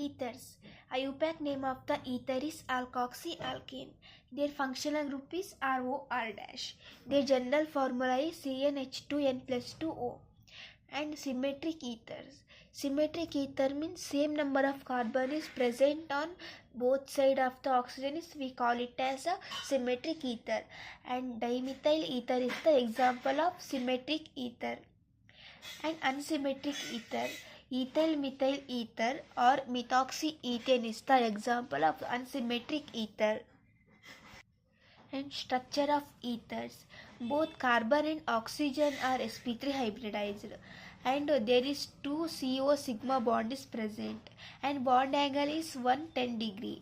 Ethers. IUPAC name of the ether is alkoxyalkane. Their functional group is ROR dash. Their general formula is CnH2n plus 2O. And symmetric ethers. Symmetric ether means same number of carbon is present on both sides of the oxygen is we call it as a symmetric ether. And dimethyl ether is the example of symmetric ether. And unsymmetric ether. Ethyl methyl ether or methoxyethane is the example of unsymmetric ether. And structure of ethers. Both carbon and oxygen are sp3 hybridized, and there is 2 CO sigma bond is present, and bond angle is 110 degree.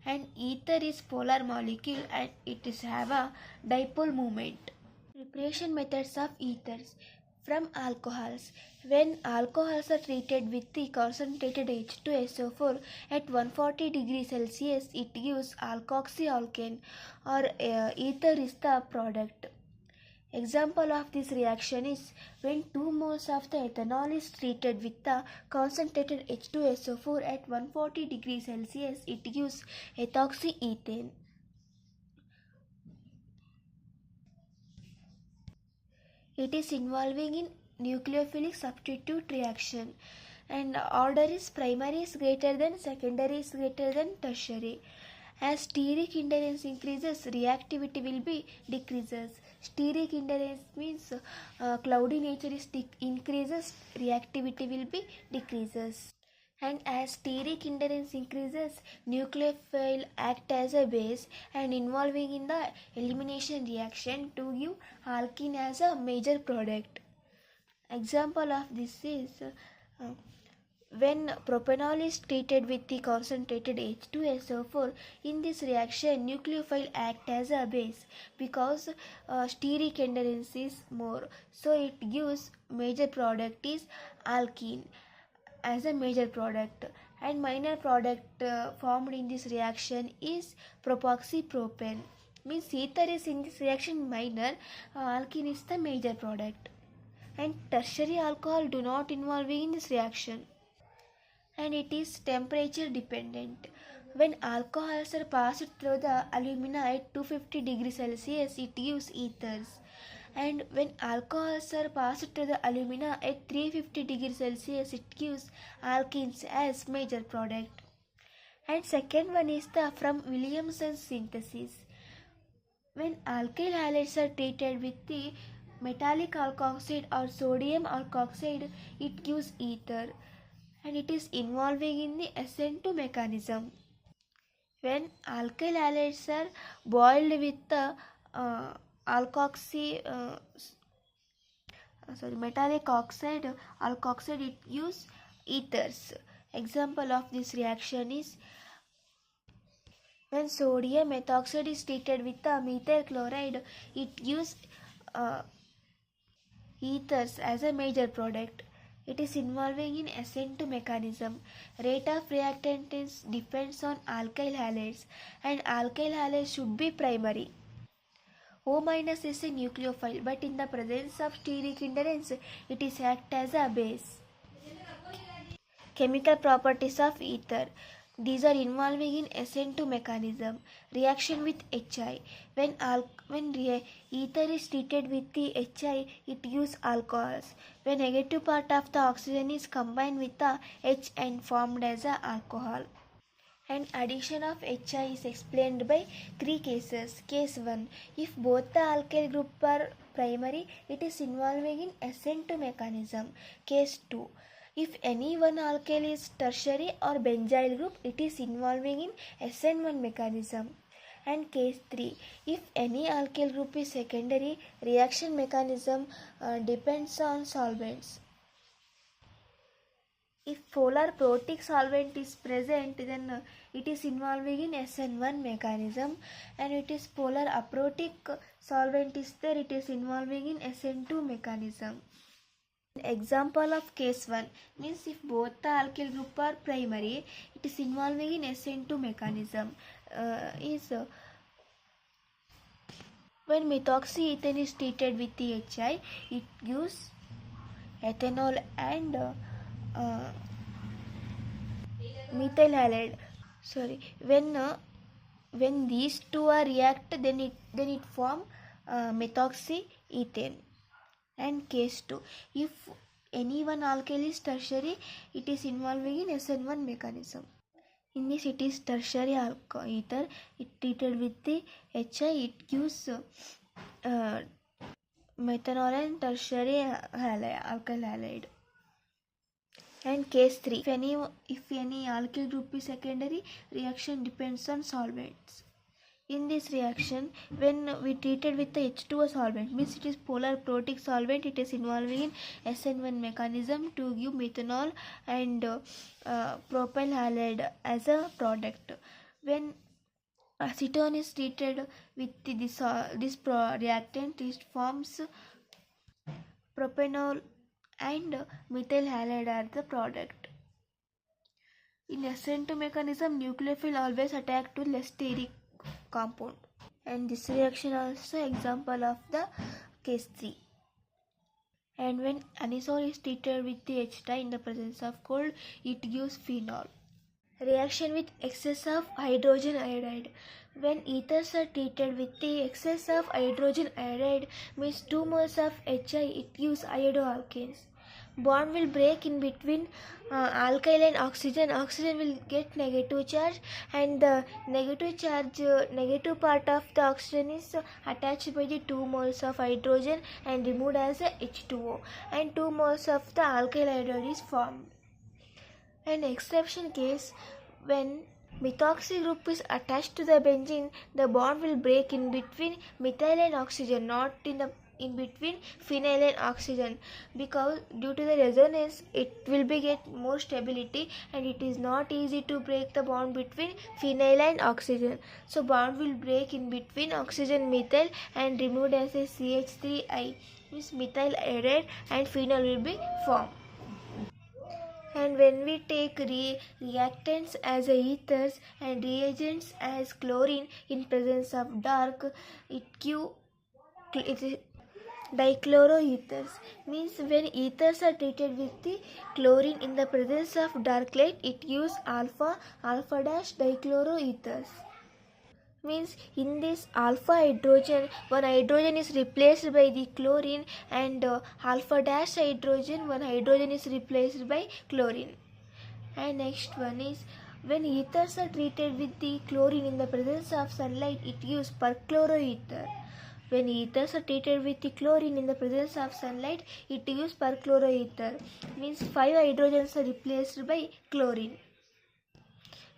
And ether is polar molecule and it is have a dipole moment. Preparation methods of ethers. From alcohols. When alcohols are treated with the concentrated H2SO4 at 140 degrees Celsius, it gives alkoxyalkane or ether is the product. Example of this reaction is when 2 moles of the ethanol is treated with the concentrated H2SO4 at 140 degrees Celsius, it gives ethoxyethane. It is involving in nucleophilic substitute reaction, and order is primary is greater than secondary is greater than tertiary. As steric indolence increases, reactivity will be decreases. Steric indolence means cloudy nature is increases, reactivity will be decreases. And as steric indolence increases, nucleophile act as a base and involving in the elimination reaction to give alkene as a major product. Example of this is when propanol is treated with the concentrated H2SO4, in this reaction nucleophile act as a base because steric endurance is more, so it gives major product is alkene as a major product. And minor product formed in this reaction is propoxypropane, means ether is in this reaction minor, alkene is the major product. And tertiary alcohol do not involve in this reaction, and it is temperature dependent. When alcohols are passed through the alumina at 250 degrees Celsius, it gives ethers. And when alcohols are passed to the alumina at 350 degrees Celsius, it gives alkenes as major product. And second one is the from Williamson synthesis. When alkyl halides are treated with the metallic alkoxide or sodium alkoxide, it gives ether, and it is involving in the SN2 mechanism. When alkyl halides are boiled with the metallic oxide alkoxide, it gives ethers. Example of this reaction is when sodium methoxide is treated with the methyl chloride, it gives ethers as a major product. It is involving in SN2 mechanism. Rate of reactants depends on alkyl halides, and alkyl halides should be primary. O- is a nucleophile, but in the presence of steric indolence, it is act as a base. Chemical properties of ether. These are involving in SN2 mechanism. Reaction with HI. When ether is treated with the HI, it gives alcohols. When negative part of the oxygen is combined with the H and formed as a alcohol. And addition of HI is explained by 3 cases. Case 1. If both the alkyl group are primary, it is involving in SN2 mechanism. Case 2. If any one alkyl is tertiary or benzyl group, it is involving in SN1 mechanism. And case 3. If any alkyl group is secondary, reaction mechanism depends on solvents. If polar protic solvent is present, then it is involving in SN1 mechanism, and it is polar aprotic solvent is there, it is involving in SN2 mechanism. Example of case 1 means if both the alkyl group are primary, it is involving in SN2 mechanism. When methoxyethane is treated with the HI, it gives ethanol and methyl halide. When these two are react, then it form methoxyethane. And case 2, if any one alkyl is tertiary, it is involving in SN1 mechanism. In this, it is tertiary ether. It treated with the HI, it gives methanol and tertiary alkyl halide. And case 3, if any alkyl group is secondary, reaction depends on solvents. In this reaction, when we treated with the H2O solvent, means it is polar protic solvent, it is involving in SN1 mechanism to give methanol and propyl halide as a product. When acetone is treated with this reactant, it forms propanol and methyl halide are the product. In SN2 mechanism, nucleophile always attack to less steric compound, and this reaction also example of the case 3. And when anisole is treated with the H in the presence of cold, it gives phenol. Reaction with excess of hydrogen iodide. When ethers are treated with the excess of hydrogen iodide, means 2 moles of HI, it gives iodoalkanes. Bond will break in between alkyl and oxygen. Oxygen will get negative charge, and the negative part of the oxygen is attached by the 2 moles of hydrogen and removed as a H2O, and 2 moles of the alkyl iodide is formed. An exception case, when methoxy group is attached to the benzene, the bond will break in between methyl and oxygen, not in between phenyl and oxygen, because due to the resonance it will be get more stability, and it is not easy to break the bond between phenyl and oxygen. So bond will break in between oxygen methyl and removed as a CH3I, means methyl iodide, and phenol will be formed. And when we take reactants as ethers and reagents as chlorine in presence of dark, it gives dichloroethers. Means when ethers are treated with the chlorine in the presence of dark light, it gives alpha dash dichloroethers. Means in this alpha hydrogen, one hydrogen is replaced by the chlorine, and alpha dash hydrogen, one hydrogen is replaced by chlorine. And next one is, when ethers are treated with the chlorine in the presence of sunlight, it gives perchloroether. When ethers are treated with the chlorine in the presence of sunlight, it gives perchloroether. Means 5 hydrogens are replaced by chlorine.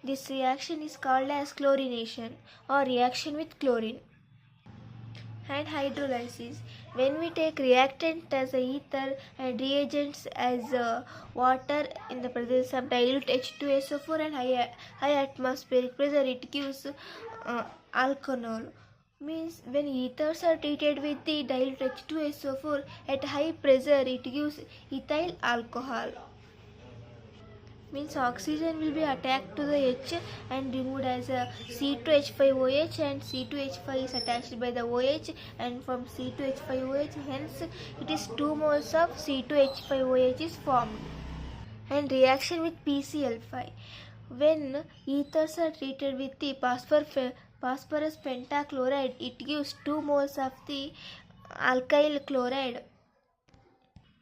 This reaction is called as chlorination or reaction with chlorine. And hydrolysis. When we take reactant as a ether and reagents as water in the presence of dilute H2SO4 and high atmospheric pressure, it gives alcohol. Means when ethers are treated with the dilute H2SO4 at high pressure, it gives ethyl alcohol. Means oxygen will be attacked to the H and removed as a C2H5OH, and C2H5 is attached by the OH, and from C2H5OH, hence it is 2 moles of C2H5OH is formed. And reaction with PCl5. When ethers are treated with the phosphorus pentachloride, it gives 2 moles of the alkyl chloride,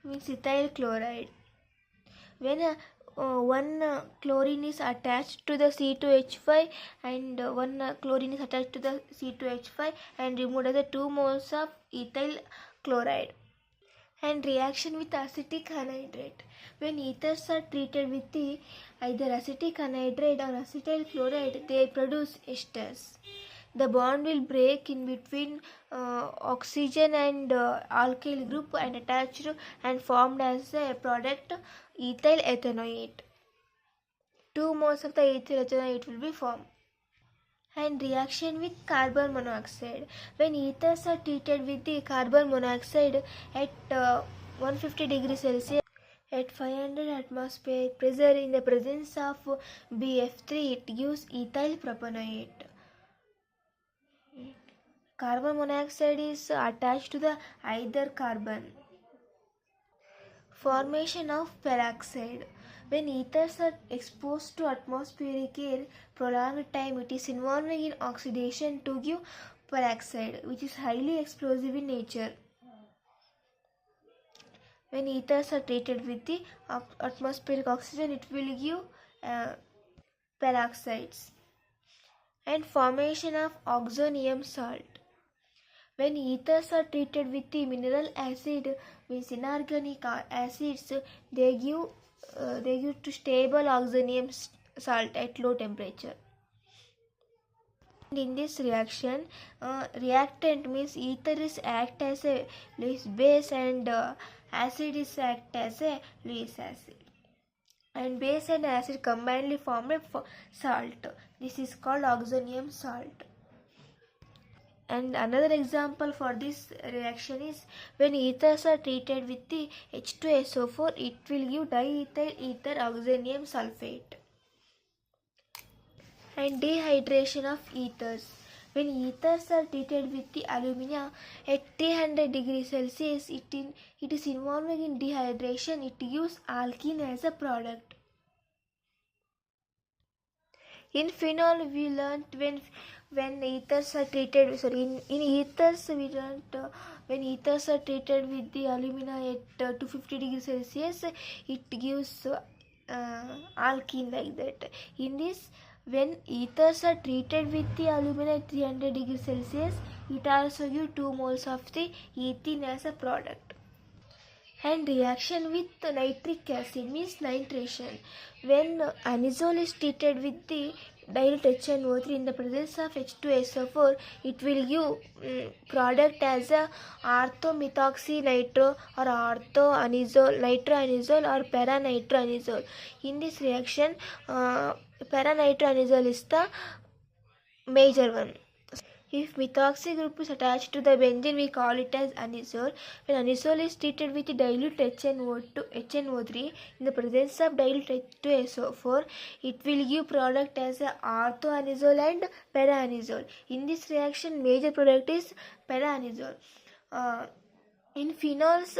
means ethyl chloride. When one chlorine is attached to the C2H5 and one chlorine is attached to the C2H5 and removed as a 2 moles of ethyl chloride. And reaction with acetic anhydride. When ethers are treated with the either acetic anhydride or acetyl chloride, they produce esters. The bond will break in between oxygen and alkyl group and attached and formed as a product ethyl ethanoate. 2 moles of the ethyl ethanoate will be formed. And reaction with carbon monoxide. When ethers are treated with the carbon monoxide at 150 degrees Celsius at 500 atmospheric pressure in the presence of BF3, it gives ethyl propanoate. Carbon monoxide is attached to the either carbon. Formation of peroxide. When ethers are exposed to atmospheric air prolonged time, it is involving in oxidation to give peroxide, which is highly explosive in nature. When ethers are treated with the atmospheric oxygen, it will give peroxides. And formation of oxonium salt. When ethers are treated with the mineral acid, means inorganic acids, they give to stable oxonium salt at low temperature. And in this reaction, reactant means ether is act as a Lewis base and acid is act as a Lewis acid. And base and acid combinedly form a salt. This is called oxonium salt. And another example for this reaction is when ethers are treated with the H2SO4, it will give diethyl ether oxonium sulfate. And dehydration of ethers. When ethers are treated with the alumina at 300 degrees Celsius, it is involving in dehydration. It gives alkene as a product. In phenol, we learnt when ethers are treated. In ethers we learnt when ethers are treated with the alumina at 250 degrees Celsius, it gives alkene like that. In this, when ethers are treated with the alumina at 300 degrees Celsius, it also gives 2 moles of the ethene as a product. And reaction with nitric acid means nitration. When anisole is treated with the dilute HNO3 in the presence of H2SO4, it will give product as a orthomethoxynitro or orthoanisole, nitroanisole or para-nitroanisole. In this reaction, para-nitroanisole is the major one. If methoxy group is attached to the benzene, we call it as anisole. When anisole is treated with dilute HNO3 in the presence of dilute H2SO4, it will give product as a orthoanisole and para-anisole. In this reaction, major product is para-anisole. In phenols,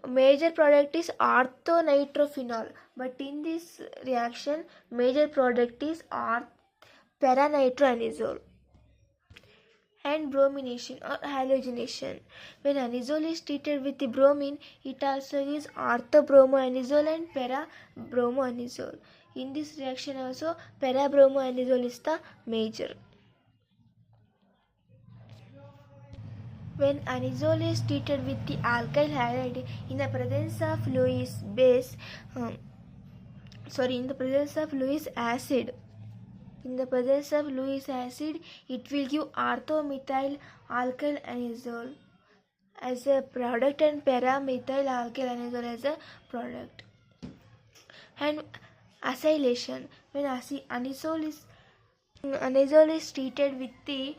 major product is orthonitrophenol, but in this reaction, major product is para-nitroanisole. And bromination or halogenation. When anisole is treated with the bromine, it also gives orthobromoanisole and para-bromoanisole. In this reaction also, para-bromoanisole is the major. When anisole is treated with the alkyl halide in the presence of Lewis base, in the presence of Lewis acid. In the presence of Lewis acid, it will give orthomethyl alkyl anisole as a product and para-methyl alkyl anisole as a product. And acylation. When anisole is treated with the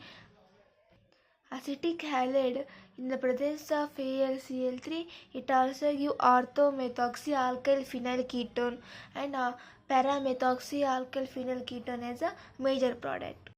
acetic halide in the presence of AlCl3, it also gives orthomethoxy alkyl phenyl ketone and para-methoxy alkyl phenyl ketone as a major product.